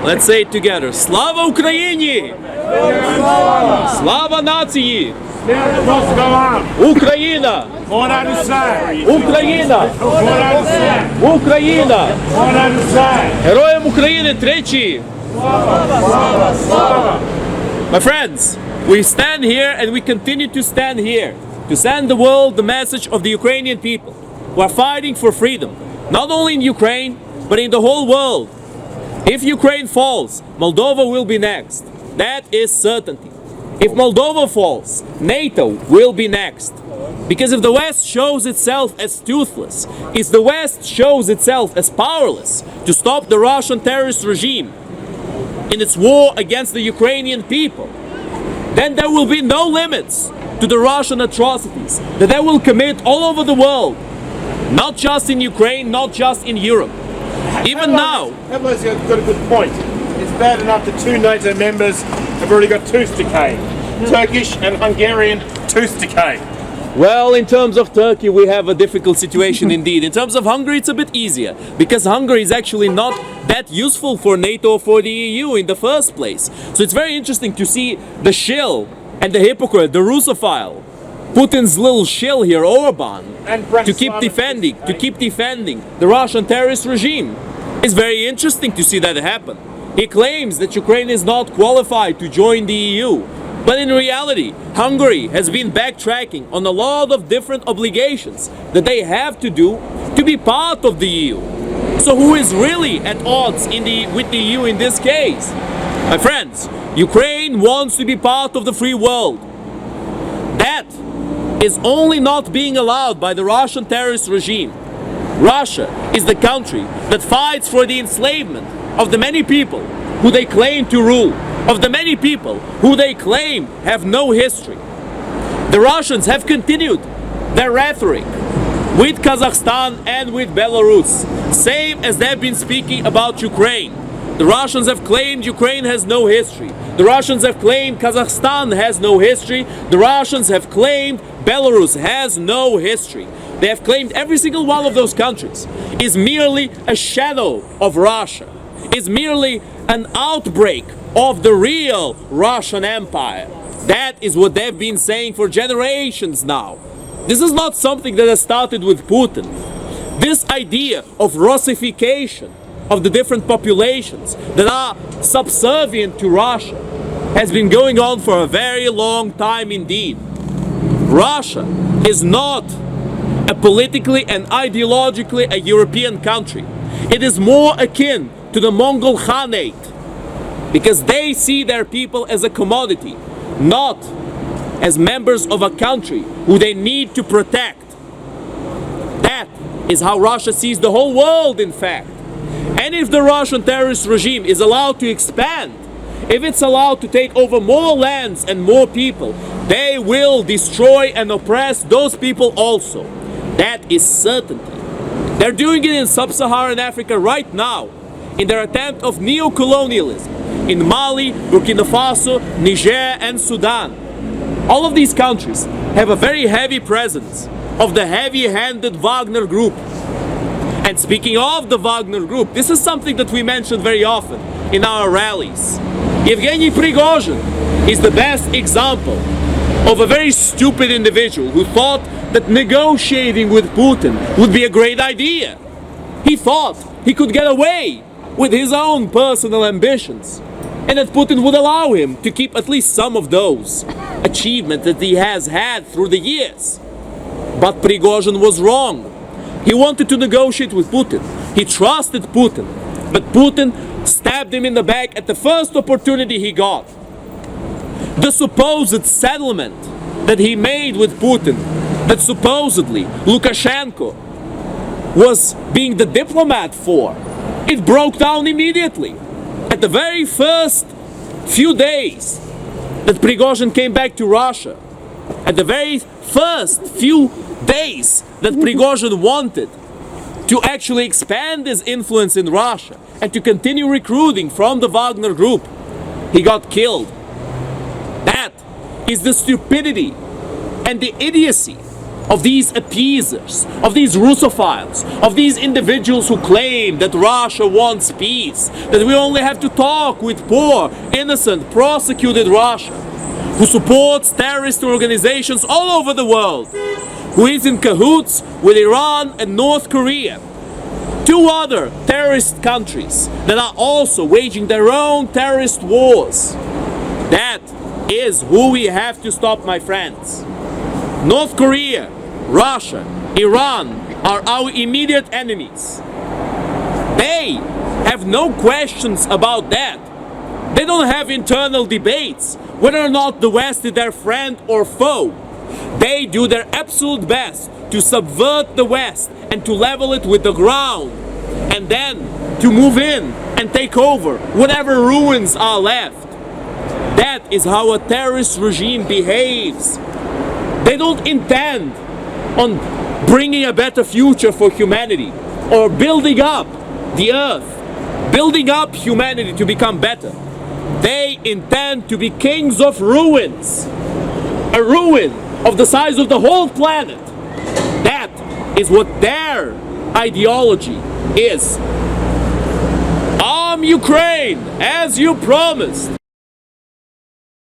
Let's say it together. Slava Україні! Слава нації! Україна! Україна! Україна! Героям України тричі! My friends, we stand here and we continue to stand here to send the world the message of the Ukrainian people who are fighting for freedom, not only in Ukraine, but in the whole world. If Ukraine falls, Moldova will be next. That is certainty. If Moldova falls, NATO will be next. Because if the West shows itself as toothless, if the West shows itself as powerless to stop the Russian terrorist regime in its war against the Ukrainian people, then there will be no limits to the Russian atrocities that they will commit all over the world, not just in Ukraine, not just in Europe. Even now, Everyone's got a good point. It's bad enough that two NATO members have already got tooth decay. Turkish and Hungarian tooth decay. well, in terms of Turkey, we have a difficult situation indeed. In terms of Hungary, it's a bit easier because Hungary is actually not that useful for NATO or for the EU in the first place. So it's very interesting to see the shill and the hypocrite, the Russophile, Putin's little shill here, Orban, to keep defending the Russian terrorist regime. It's very interesting to see that happen. He claims that Ukraine is not qualified to join the EU. But in reality, Hungary has been backtracking on a lot of different obligations that they have to do to be part of the EU. So who is really at odds with the EU in this case? My friends, Ukraine wants to be part of the free world. That is only not being allowed by the Russian terrorist regime. Russia is the country that fights for the enslavement of the many people who they claim to rule, of the many people who they claim have no history. The Russians have continued their rhetoric with Kazakhstan and with Belarus, same as they've been speaking about Ukraine. The Russians have claimed Ukraine has no history. The Russians have claimed Kazakhstan has no history. The Russians have claimed Belarus has no history. They have claimed every single one of those countries is merely a shadow of Russia, is merely an outbreak of the real Russian Empire. That is what they've been saying for generations now. This is not something that has started with Putin. This idea of Russification of the different populations that are subservient to Russia has been going on for a very long time indeed. Russia is not a politically and ideologically a European country. It is more akin to the Mongol Khanate because they see their people as a commodity, not as members of a country who they need to protect. That is how Russia sees the whole world, in fact. And if the Russian terrorist regime is allowed to expand, if it's allowed to take over more lands and more people, they will destroy and oppress those people also. That is certainty. They're doing it in sub-Saharan Africa right now, in their attempt of neo-colonialism, in Mali, Burkina Faso, Niger, and Sudan. All of these countries have a very heavy presence of the heavy-handed Wagner Group. And speaking of the Wagner Group, this is something that we mention very often in our rallies. Yevgeny Prigozhin is the best example of a very stupid individual who thought that negotiating with Putin would be a great idea. He thought he could get away with his own personal ambitions and that Putin would allow him to keep at least some of those achievements that he has had through the years. But Prigozhin was wrong. He wanted to negotiate with Putin. He trusted Putin. But Putin stabbed him in the back at the first opportunity he got. The supposed settlement that he made with Putin, that supposedly Lukashenko was being the diplomat for, it broke down immediately. At the very first few days that Prigozhin came back to Russia, at the very first few days that Prigozhin wanted to actually expand his influence in Russia and to continue recruiting from the Wagner Group, he got killed. That is the stupidity and the idiocy of these appeasers, of these Russophiles, of these individuals who claim that Russia wants peace, that we only have to talk with poor, innocent, prosecuted Russia, who supports terrorist organizations all over the world, who is in cahoots with Iran and North Korea, two other terrorist countries that are also waging their own terrorist wars. That is who we have to stop, my friends. North Korea, Russia, Iran are our immediate enemies. They have no questions about that. They don't have internal debates whether or not the West is their friend or foe. They do their absolute best to subvert the West and to level it with the ground, and then to move in and take over whatever ruins are left. That is how a terrorist regime behaves. They don't intend on bringing a better future for humanity or building up the earth, building up humanity to become better. They intend to be kings of ruins, a ruin of the size of the whole planet. That is what their ideology is. Arm Ukraine as you promised.